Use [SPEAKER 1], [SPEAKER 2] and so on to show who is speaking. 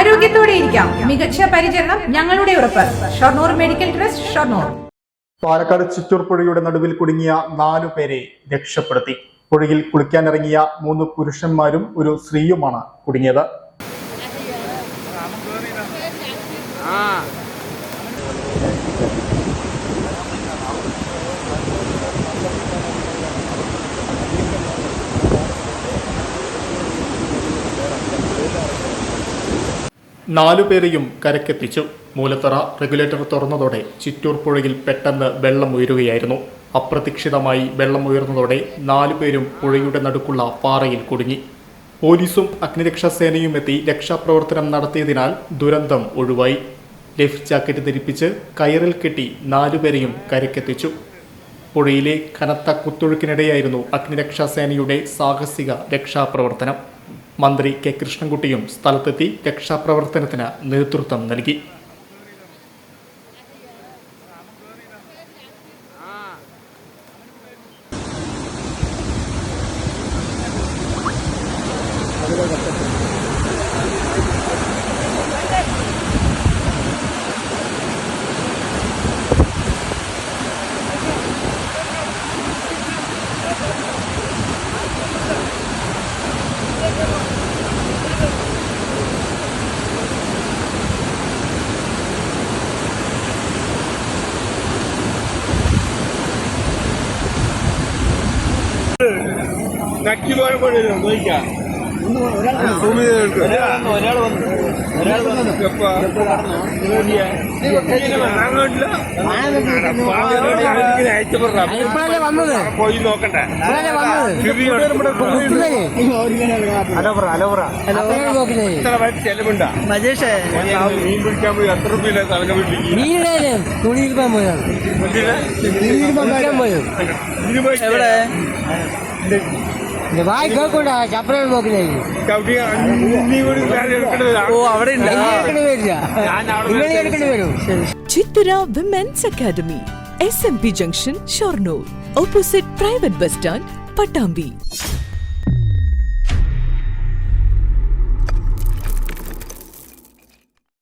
[SPEAKER 1] ആരോഗ്യത്തോടെ ഇരിക്കാം. മികച്ച പരിചരണം ഞങ്ങളുടെ ഉറപ്പ്. Shoranur medical trust, Shoranur.
[SPEAKER 2] പാലക്കാട് ചിറ്റൂർ പുഴയുടെ നടുവിൽ കുടുങ്ങിയ 4 പേരെ രക്ഷപ്പെടുത്തി. പുഴയിൽ കുളിക്കാനിറങ്ങിയ 3 പുരുഷന്മാരും ഒരു സ്ത്രീയുമാണ് കുടുങ്ങിയത്. പേരെയും കരക്കെത്തിച്ചു. മൂലത്തറ റെഗുലേറ്റർ തുറന്നതോടെ ചിറ്റൂർ പുഴയിൽ പെട്ടെന്ന് വെള്ളം ഉയരുകയായിരുന്നു. അപ്രതീക്ഷിതമായി വെള്ളം ഉയർന്നതോടെ 4 പേരും പുഴയുടെ നടുക്കുള്ള പാറയിൽ കുടുങ്ങി. പോലീസും അഗ്നിരക്ഷാസേനയും എത്തി രക്ഷാപ്രവർത്തനം നടത്തിയതിനാൽ ദുരന്തം ഒഴിവായി. ലൈഫ് ജാക്കറ്റ് ധരിപ്പിച്ച് കയറിൽ കെട്ടി 4 പേരെയും കരക്കെത്തിച്ചു. പുഴയിലെ കനത്ത കുത്തൊഴുക്കിനിടെയായിരുന്നു അഗ്നിരക്ഷാസേനയുടെ സാഹസിക രക്ഷാപ്രവർത്തനം. മന്ത്രി കെ കൃഷ്ണൻകുട്ടിയും സ്ഥലത്തെത്തി രക്ഷാപ്രവർത്തനത്തിന് നേതൃത്വം നൽകി.
[SPEAKER 3] പോയി നോക്കണ്ടേ? ചെലവുണ്ടാ മീൻ പിടിക്കാൻ പോയി എത്ര രൂപയില്ല തലക
[SPEAKER 4] ചിത്തര women's academy, SMP junction, Shoranur, opposite private bus stand, Pattambi.